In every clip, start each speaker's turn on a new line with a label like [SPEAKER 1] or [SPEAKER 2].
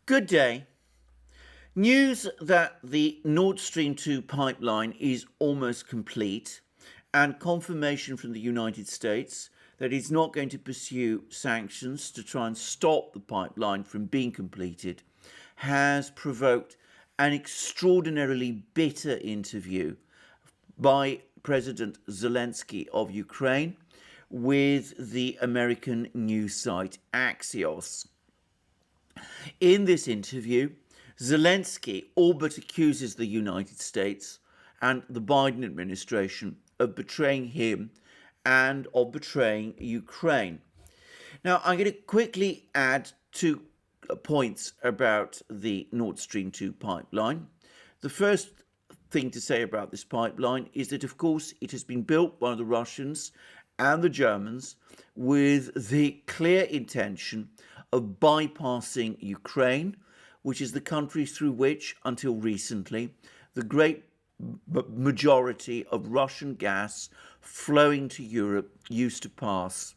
[SPEAKER 1] Good day. News that the Nord Stream 2 pipeline is almost complete and confirmation from the United States that it's not going to pursue sanctions to try and stop the pipeline from being completed has provoked an extraordinarily bitter interview by President Zelensky of Ukraine with the American news site Axios. In this interview, Zelensky all but accuses the United States and the Biden administration of betraying him and of betraying Ukraine. Now, I'm going to quickly add two points about the Nord Stream 2 pipeline. The first thing to say about this pipeline is that, of course, it has been built by the Russians and the Germans with the clear intention of bypassing Ukraine, which is the country through which, until recently, the great majority of Russian gas flowing to Europe used to pass.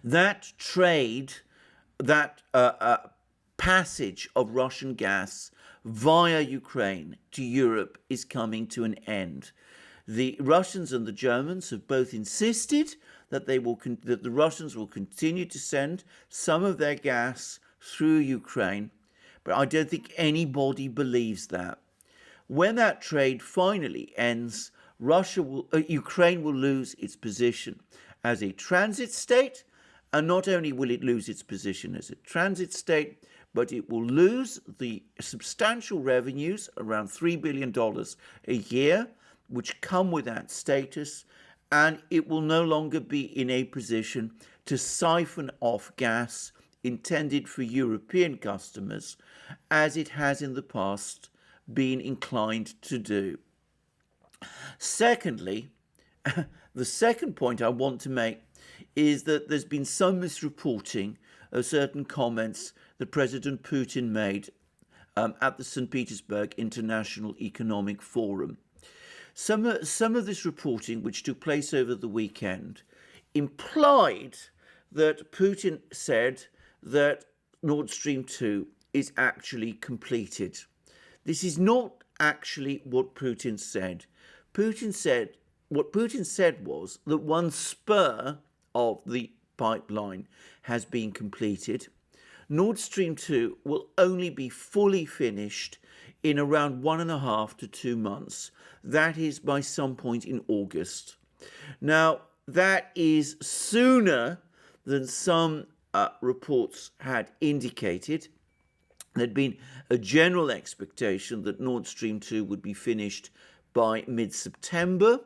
[SPEAKER 1] That trade, that passage of Russian gas via Ukraine to Europe is coming to an end. The Russians and the Germans have both insisted that that the Russians will continue to send some of their gas through Ukraine, but I don't think anybody believes that. When that trade finally ends, Ukraine will lose its position as a transit state, and not only will it lose its position as a transit state, but it will lose the substantial revenues, around $3 billion a year, which come with that status, and it will no longer be in a position to siphon off gas intended for European customers, as it has in the past been inclined to do. Secondly, the second point I want to make is that there's been some misreporting of certain comments that President Putin made at the St. Petersburg International Economic Forum. Some of this reporting, which took place over the weekend, implied that Putin said that Nord Stream 2 is actually completed. This is not actually what Putin said. What Putin said was that one spur of the pipeline has been completed. Nord Stream 2 will only be fully finished in around 1.5 to 2 months. That is by some point in August. Now, that is sooner than some reports had indicated. There'd been a general expectation that Nord Stream 2 would be finished by mid-September.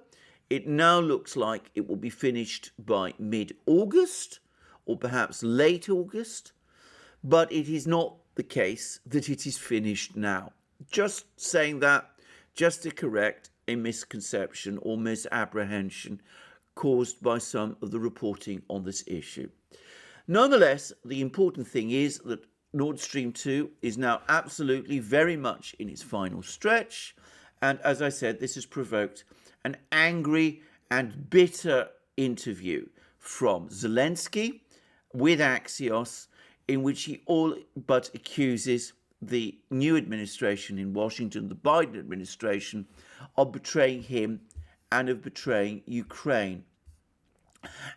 [SPEAKER 1] It now looks like it will be finished by mid-August, or perhaps late August, but it is not the case that it is finished now. Just saying that, just to correct a misconception or misapprehension caused by some of the reporting on this issue. Nonetheless, the important thing is that Nord Stream 2 is now absolutely very much in its final stretch. And as I said, this has provoked an angry and bitter interview from Zelensky with Axios, in which he all but accuses the new administration in Washington, the Biden administration, of betraying him and of betraying Ukraine.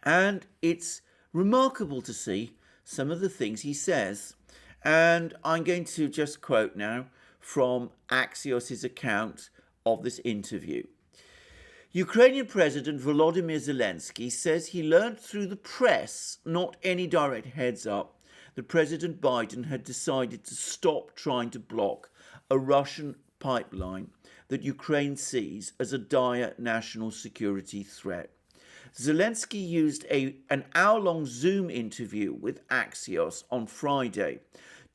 [SPEAKER 1] And it's remarkable to see some of the things he says. And I'm going to just quote now from Axios' account of this interview. Ukrainian President Volodymyr Zelensky says he learned through the press, not any direct heads up, that President Biden had decided to stop trying to block a Russian pipeline that Ukraine sees as a dire national security threat. Zelensky used an hour-long Zoom interview with Axios on Friday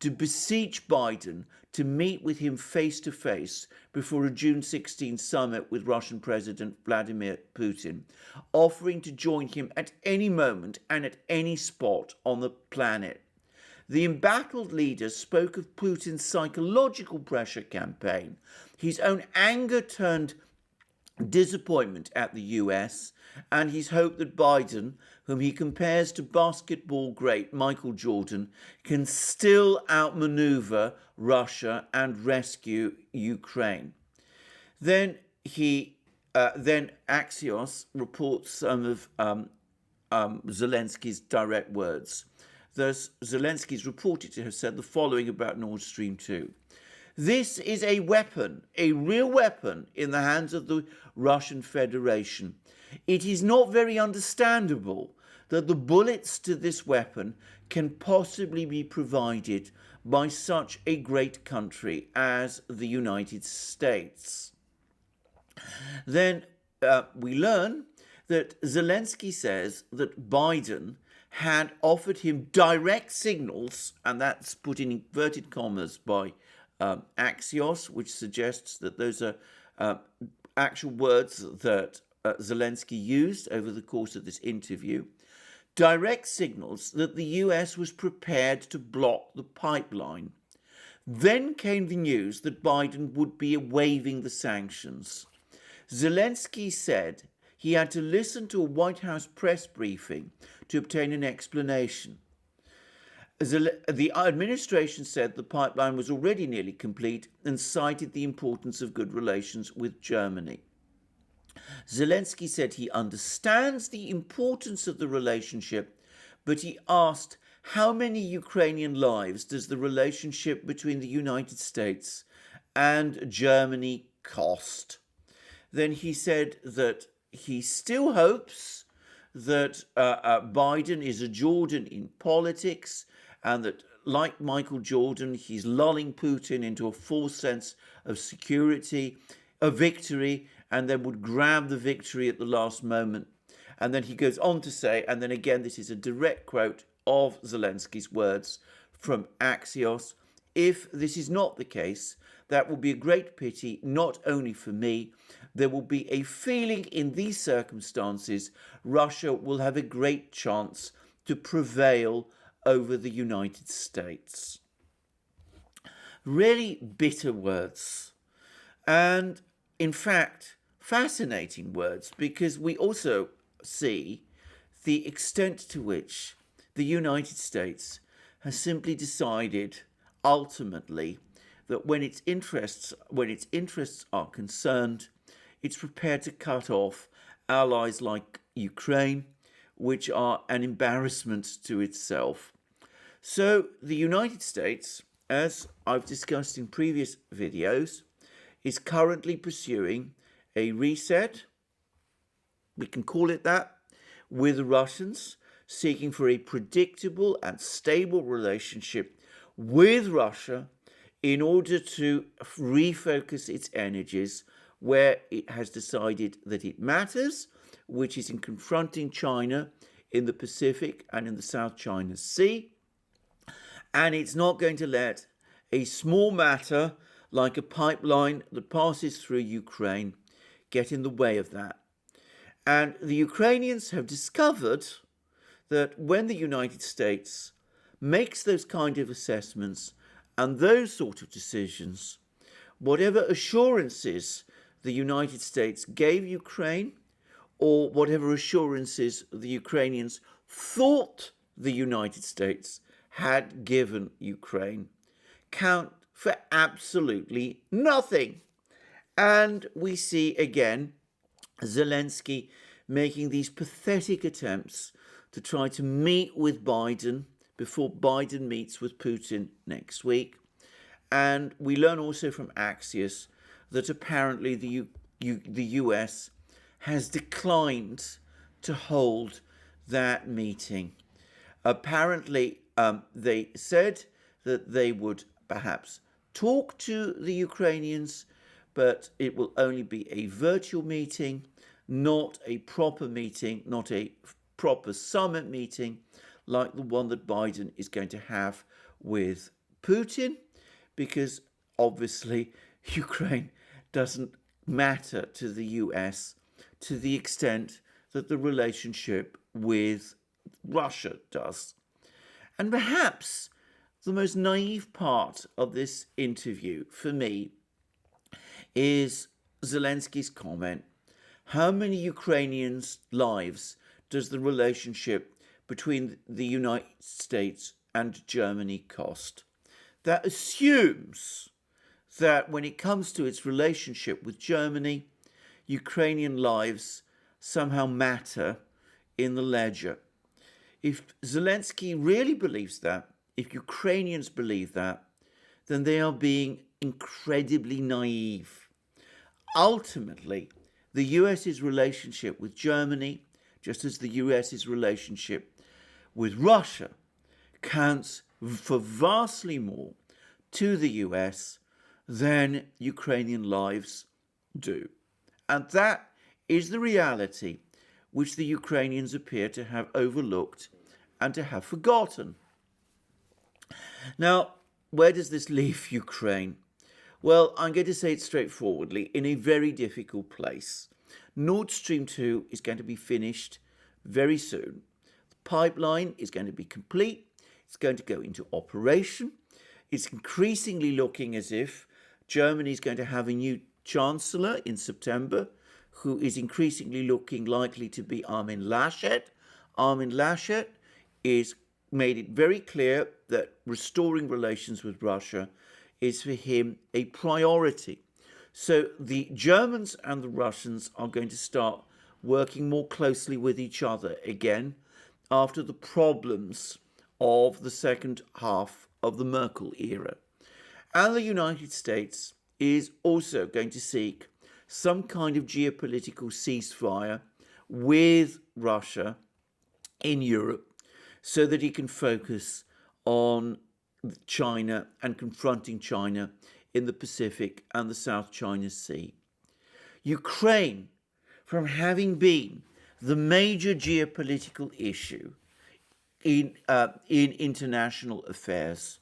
[SPEAKER 1] to beseech Biden to meet with him face-to-face before a June 16 summit with Russian President Vladimir Putin, offering to join him at any moment and at any spot on the planet. The embattled leader spoke of Putin's psychological pressure campaign, his own anger turned disappointment at the US, and his hope that Biden whom he compares to basketball great Michael Jordan, can still outmaneuver Russia and rescue Ukraine. Then Axios reports some of Zelensky's direct words. Thus, Zelensky is reported to have said the following about Nord Stream 2. This is a weapon, a real weapon, in the hands of the Russian Federation. It is not very understandable that the bullets to this weapon can possibly be provided by such a great country as the United States. Then we learn that Zelensky says that Biden had offered him direct signals, and that's put in inverted commas by Axios, which suggests that those are actual words that Zelensky used over the course of this interview. Direct signals that the US was prepared to block the pipeline. Then came the news that Biden would be waiving the sanctions. Zelensky said he had to listen to a White House press briefing to obtain an explanation. The administration said the pipeline was already nearly complete and cited the importance of good relations with Germany. Zelensky said he understands the importance of the relationship, but he asked how many Ukrainian lives does the relationship between the United States and Germany cost? Then he said that he still hopes that Biden is a Jordan in politics, and that, like Michael Jordan, he's lulling Putin into a false sense of security, a victory, and then would grab the victory at the last moment. And then he goes on to say, and then again, this is a direct quote of Zelensky's words from Axios, if this is not the case, that will be a great pity, not only for me. There will be a feeling in these circumstances Russia will have a great chance to prevail over the United States. Really bitter words, and in fact fascinating words, because we also see the extent to which the United States has simply decided ultimately that when its interests are concerned, it's prepared to cut off allies like Ukraine, which are an embarrassment to itself. So the United States, as I've discussed in previous videos, is currently pursuing a reset, we can call it that, with the Russians, seeking for a predictable and stable relationship with Russia in order to refocus its energies where it has decided that it matters, which is in confronting China in the Pacific and in the South China Sea. And it's not going to let a small matter like a pipeline that passes through Ukraine get in the way of that. And the Ukrainians have discovered that when the United States makes those kind of assessments and those sort of decisions, whatever assurances the United States gave Ukraine, or whatever assurances the Ukrainians thought the United States had given Ukraine, count for absolutely nothing. And we see again Zelensky making these pathetic attempts to try to meet with Biden before Biden meets with Putin next week. And we learn also from Axios that apparently the US has declined to hold that meeting. Apparently, they said that they would perhaps talk to the Ukrainians, but it will only be a virtual meeting, not a proper meeting, not a proper summit meeting like the one that Biden is going to have with Putin, because obviously Ukraine doesn't matter to the US to the extent that the relationship with Russia does. And perhaps the most naive part of this interview for me is Zelensky's comment, how many Ukrainians' lives does the relationship between the United States and Germany cost? That assumes that when it comes to its relationship with Germany, Ukrainian lives somehow matter in the ledger. If Zelensky really believes that, if Ukrainians believe that, then they are being incredibly naive. Ultimately, the US's relationship with Germany, just as the US's relationship with Russia, counts for vastly more to the US than Ukrainian lives do. And that is the reality which the Ukrainians appear to have overlooked and to have forgotten. Now, where does this leave Ukraine? Well, I'm going to say it straightforwardly, in a very difficult place. Nord Stream 2 is going to be finished very soon. The pipeline is going to be complete. It's going to go into operation. It's increasingly looking as if Germany is going to have a new chancellor in September, who is increasingly looking likely to be Armin Laschet. Armin Laschet is made it very clear that restoring relations with Russia is for him a priority. So the Germans and the Russians are going to start working more closely with each other again after the problems of the second half of the Merkel era. And the United States is also going to seek some kind of geopolitical ceasefire with Russia in Europe so that he can focus on China and confronting China in the Pacific and the South China Sea. Ukraine, from having been the major geopolitical issue in international affairs,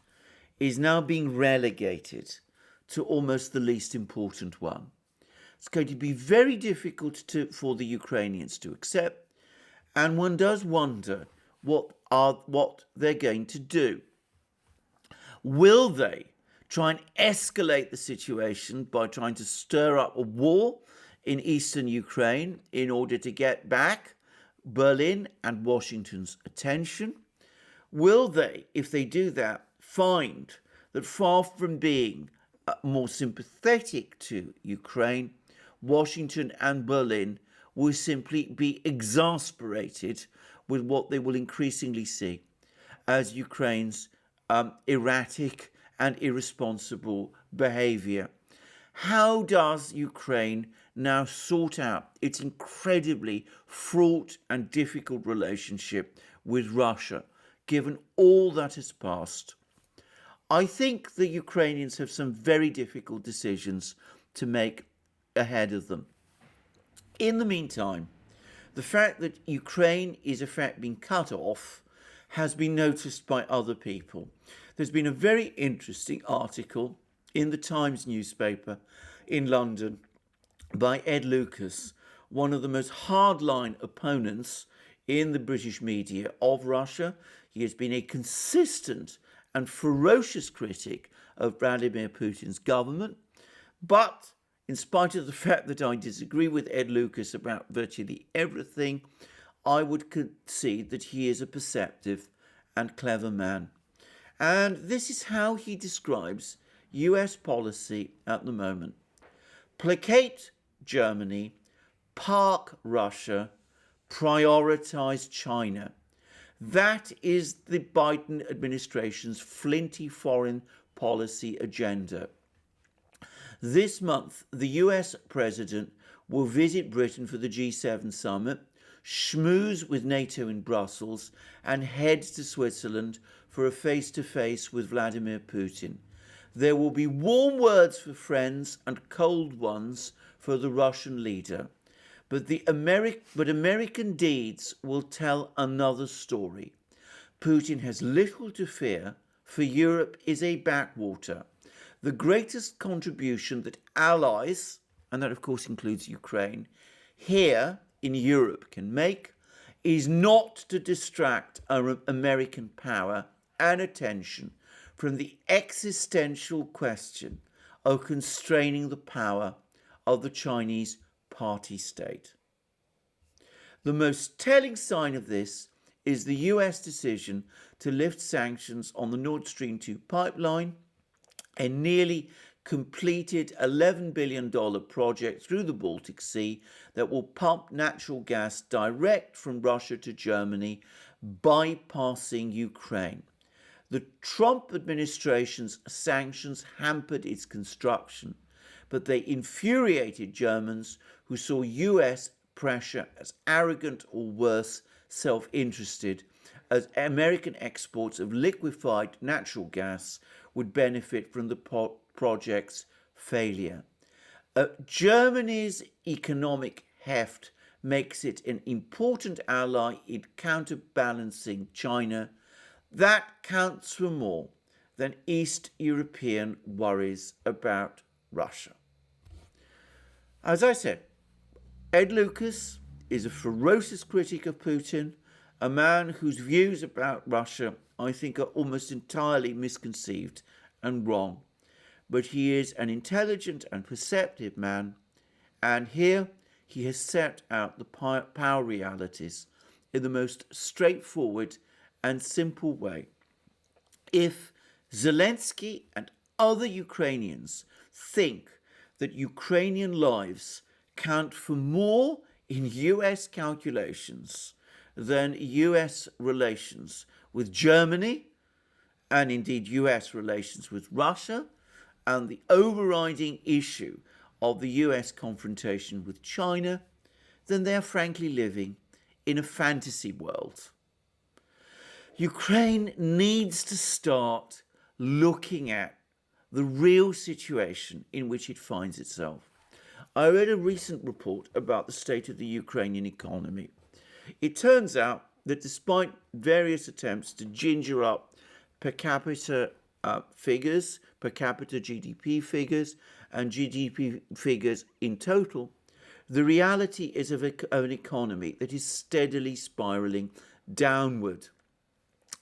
[SPEAKER 1] is now being relegated to almost the least important one. It's going to be very difficult for the Ukrainians to accept, and one does wonder what they're going to do. Will they try and escalate the situation by trying to stir up a war in eastern Ukraine in order to get back Berlin and Washington's attention? Will they, if they do that, find that far from being more sympathetic to Ukraine, Washington and Berlin will simply be exasperated with what they will increasingly see as Ukraine's erratic and irresponsible behavior? How does Ukraine now sort out its incredibly fraught and difficult relationship with Russia, given all that has passed? I think the Ukrainians have some very difficult decisions to make ahead of them. In the meantime, the fact that Ukraine is in fact being cut off has been noticed by other people. There's been a very interesting article in the Times newspaper in London by Ed Lucas, one of the most hardline opponents in the British media of Russia. He has been a consistent and ferocious critic of Vladimir Putin's government. But in spite of the fact that I disagree with Ed Lucas about virtually everything, I would concede that he is a perceptive and clever man. And this is how he describes US policy at the moment. Placate Germany, park Russia, prioritize China. That is the Biden administration's flinty foreign policy agenda. This month, the US president will visit Britain for the G7 summit, schmooze with NATO in Brussels, and head to Switzerland for a face-to-face with Vladimir Putin. There will be warm words for friends and cold ones for the Russian leader. But American deeds will tell another story. Putin has little to fear, for Europe is a backwater. The greatest contribution that allies, and that of course includes Ukraine, here in Europe can make is not to distract our American power and attention from the existential question of constraining the power of the Chinese party state. The most telling sign of this is the US decision to lift sanctions on the Nord Stream 2 pipeline, a nearly completed $11 billion project through the Baltic Sea that will pump natural gas direct from Russia to Germany, bypassing Ukraine. The Trump administration's sanctions hampered its construction, but they infuriated Germans who saw US pressure as arrogant or worse, self-interested, as American exports of liquefied natural gas would benefit from the project's failure. Germany's economic heft makes it an important ally in counterbalancing China. That counts for more than East European worries about Russia. As I said, Ed Lucas is a ferocious critic of Putin, a man whose views about Russia I think are almost entirely misconceived and wrong. But he is an intelligent and perceptive man, and here he has set out the power realities in the most straightforward and simple way. If Zelensky and other Ukrainians think that Ukrainian lives count for more in US calculations than US relations with Germany, and indeed US relations with Russia, and the overriding issue of the US confrontation with China, then they are frankly living in a fantasy world. Ukraine needs to start looking at the real situation in which it finds itself. I read a recent report about the state of the Ukrainian economy. It turns out that despite various attempts to ginger up per capita figures, per capita GDP figures, and GDP figures in total, the reality is of an economy that is steadily spiraling downward.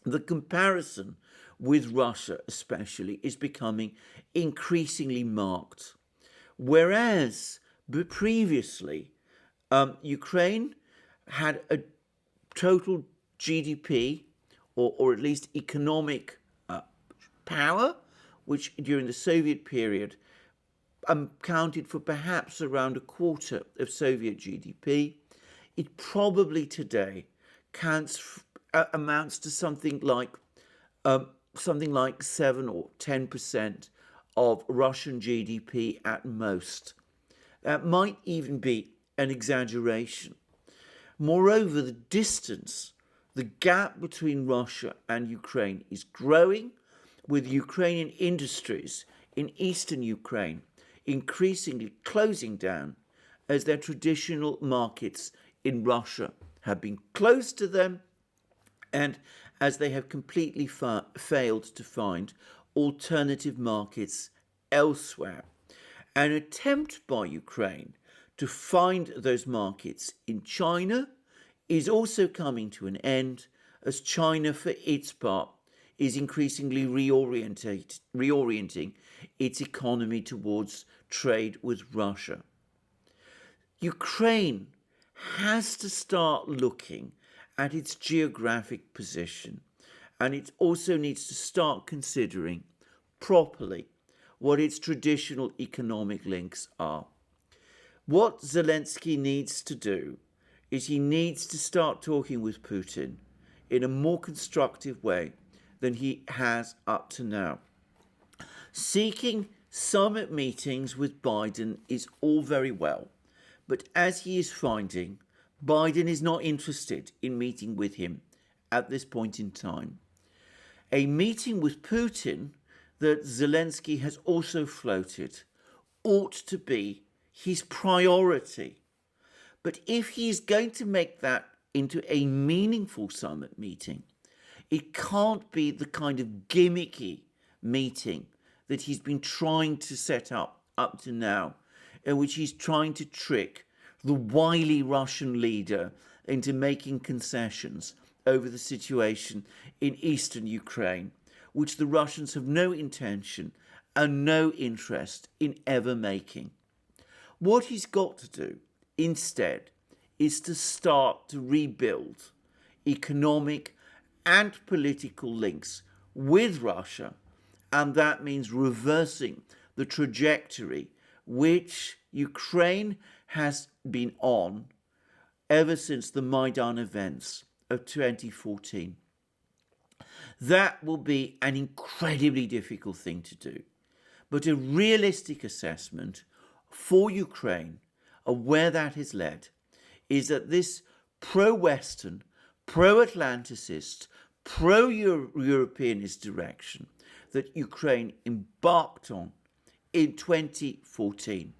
[SPEAKER 1] The comparison with Russia especially is becoming increasingly marked. Whereas previously Ukraine had a total GDP or at least economic power, which during the Soviet period counted for perhaps around a quarter of Soviet GDP, it probably today amounts to something like 7 or 10% of Russian GDP at most. That might even be an exaggeration. Moreover, the distance, the gap between Russia and Ukraine is growing, with Ukrainian industries in eastern Ukraine increasingly closing down as their traditional markets in Russia have been closed to them and as they have completely failed to find alternative markets elsewhere. An attempt by Ukraine to find those markets in China is also coming to an end, as China, for its part, is increasingly reorienting its economy towards trade with Russia. Ukraine has to start looking at its geographic position, and it also needs to start considering properly what its traditional economic links are. What Zelensky needs to do is he needs to start talking with Putin in a more constructive way than he has up to now. Seeking summit meetings with Biden is all very well, but as he is finding, Biden is not interested in meeting with him at this point in time. A meeting with Putin that Zelensky has also floated ought to be his priority. But if he is going to make that into a meaningful summit meeting, it can't be the kind of gimmicky meeting that he's been trying to set up to now, in which he's trying to trick the wily Russian leader into making concessions over the situation in eastern Ukraine, which the Russians have no intention and no interest in ever making. What he's got to do instead is to start to rebuild economic and political links with Russia, and that means reversing the trajectory which Ukraine has been on ever since the Maidan events of 2014. That will be an incredibly difficult thing to do, but a realistic assessment for Ukraine of where that has led is that this pro-Western, pro-Atlanticist, pro-Europeanist direction that Ukraine embarked on in 2014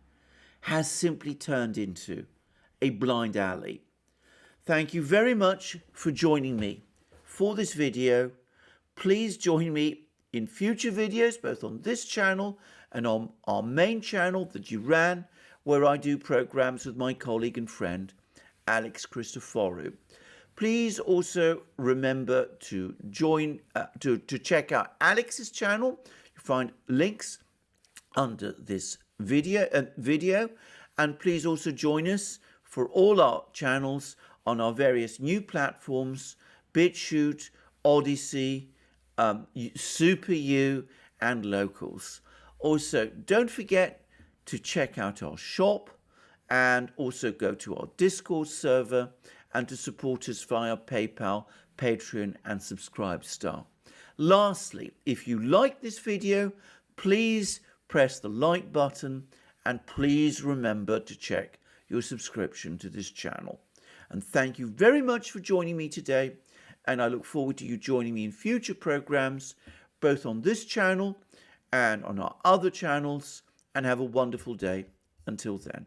[SPEAKER 1] has simply turned into a blind alley. Thank you very much for joining me for this video. Please join me in future videos, both on this channel and on our main channel, the Duran, where I do programs with my colleague and friend, Alex Christoforou. Please also remember to check out Alex's channel. You find links under this video, and please also join us for all our channels on our various new platforms, BitChute, Odyssey, SuperU, and Locals. Also, don't forget to check out our shop and also go to our Discord server and to support us via PayPal, Patreon, and Subscribestar. Lastly, if you like this video, please press the like button and please remember to check your subscription to this channel. And thank you very much for joining me today, and I look forward to you joining me in future programs, both on this channel and on our other channels, and have a wonderful day until then.